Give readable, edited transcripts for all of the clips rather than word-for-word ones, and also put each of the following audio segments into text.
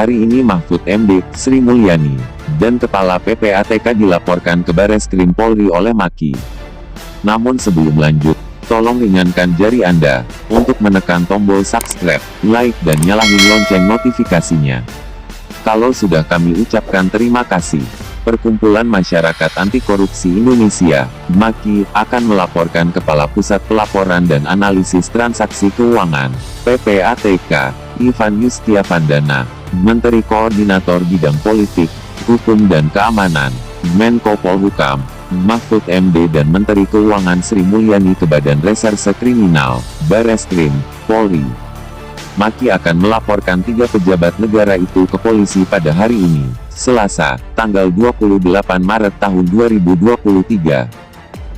Hari ini Mahfud MD, Sri Mulyani, dan Kepala PPATK dilaporkan ke Bareskrim Polri oleh Maki. Namun sebelum lanjut, tolong ringankan jari Anda untuk menekan tombol subscribe, like dan nyalain lonceng notifikasinya. Kalau sudah kami ucapkan terima kasih. Perkumpulan Masyarakat Anti Korupsi Indonesia, Maki, akan melaporkan Kepala Pusat Pelaporan dan Analisis Transaksi Keuangan, PPATK, Ivan Yustiavandana, Menteri Koordinator Bidang Politik, Hukum dan Keamanan, Menko Polhukam, Mahfud MD dan Menteri Keuangan Sri Mulyani ke Badan Reserse Kriminal, Bareskrim, Polri. Maki akan melaporkan 3 pejabat negara itu ke polisi pada hari ini, Selasa, tanggal 28 Maret tahun 2023.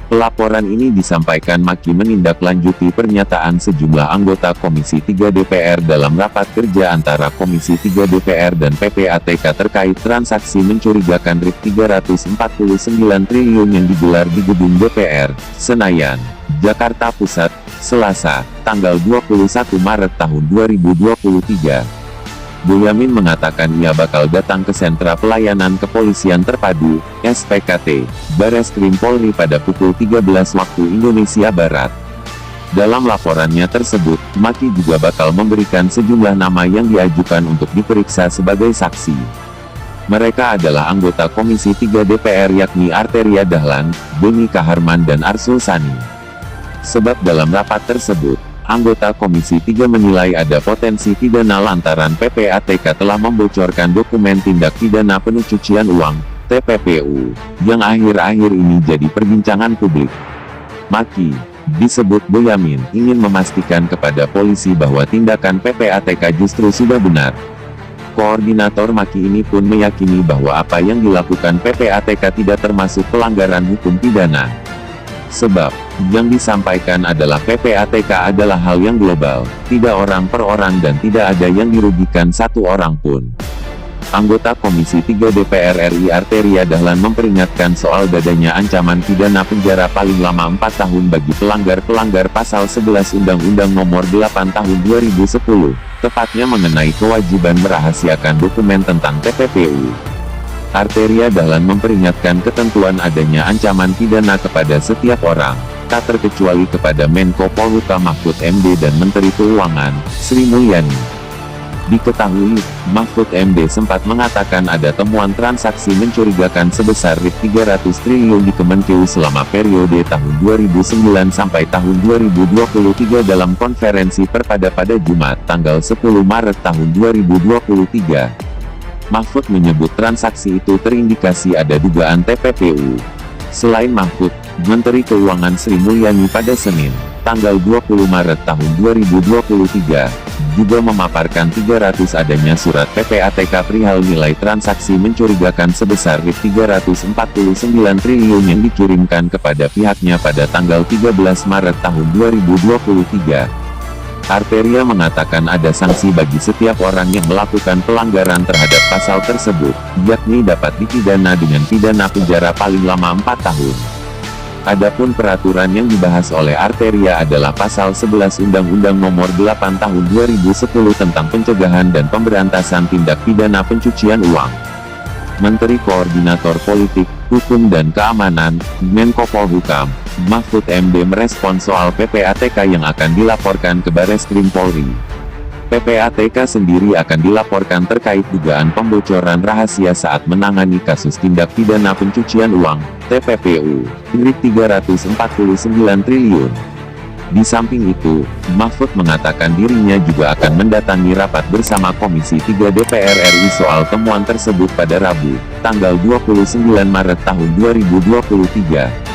Pelaporan ini disampaikan Maki menindaklanjuti pernyataan sejumlah anggota Komisi 3 DPR dalam rapat kerja antara Komisi 3 DPR dan PPATK terkait transaksi mencurigakan Rp349 triliun yang digelar di gedung DPR, Senayan, Jakarta Pusat, Selasa, tanggal 21 Maret tahun 2023. Boyamin mengatakan ia bakal datang ke Sentra Pelayanan Kepolisian Terpadu, SPKT, Bareskrim Polri pada pukul 13 waktu Indonesia Barat. Dalam laporannya tersebut, Maki juga bakal memberikan sejumlah nama yang diajukan untuk diperiksa sebagai saksi. Mereka adalah anggota Komisi 3 DPR yakni Arteria Dahlan, Beni Kaharman dan Arsul Sani. Sebab dalam rapat tersebut, anggota Komisi 3 menilai ada potensi pidana lantaran PPATK telah membocorkan dokumen tindak pidana pencucian uang, TPPU, yang akhir-akhir ini jadi perbincangan publik. Maki, disebut Boyamin, ingin memastikan kepada polisi bahwa tindakan PPATK justru sudah benar. Koordinator Maki ini pun meyakini bahwa apa yang dilakukan PPATK tidak termasuk pelanggaran hukum pidana. Sebab, yang disampaikan adalah PPATK adalah hal yang global, tidak orang per orang dan tidak ada yang dirugikan satu orang pun. Anggota Komisi 3 DPR RI Arteria Dahlan memperingatkan soal dadanya ancaman pidana penjara paling lama 4 tahun bagi pelanggar-pelanggar pasal 11 Undang-Undang Nomor 8 Tahun 2010, tepatnya mengenai kewajiban merahasiakan dokumen tentang TPPU. Arteria Dahlan memperingatkan ketentuan adanya ancaman pidana kepada setiap orang, tak terkecuali kepada Menko Polhukam Mahfud MD dan Menteri Keuangan, Sri Mulyani. Diketahui, Mahfud MD sempat mengatakan ada temuan transaksi mencurigakan sebesar Rp300 triliun di Kemenkeu selama periode tahun 2009 sampai tahun 2023 dalam konferensi pers pada Jumat, tanggal 10 Maret tahun 2023. Mahfud menyebut transaksi itu terindikasi ada dugaan TPPU. Selain Mahfud, Menteri Keuangan Sri Mulyani pada Senin, tanggal 20 Maret tahun 2023, juga memaparkan 300 adanya surat PPATK perihal nilai transaksi mencurigakan sebesar Rp349 triliun yang dikirimkan kepada pihaknya pada tanggal 13 Maret tahun 2023. Arteria mengatakan ada sanksi bagi setiap orang yang melakukan pelanggaran terhadap pasal tersebut, yakni dapat dipidana dengan pidana penjara paling lama 4 tahun. Adapun peraturan yang dibahas oleh Arteria adalah pasal 11 Undang-Undang Nomor 8 Tahun 2010 tentang pencegahan dan pemberantasan tindak pidana pencucian uang. Menteri Koordinator Politik, Hukum dan Keamanan, Menko Polhukam, Mahfud MD merespon soal PPATK yang akan dilaporkan ke Bareskrim Polri. PPATK sendiri akan dilaporkan terkait dugaan pembocoran rahasia saat menangani kasus tindak pidana pencucian uang, TPPU, Rp349 triliun. Di samping itu, Mahfud mengatakan dirinya juga akan mendatangi rapat bersama Komisi 3 DPR RI soal temuan tersebut pada Rabu, tanggal 29 Maret tahun 2023.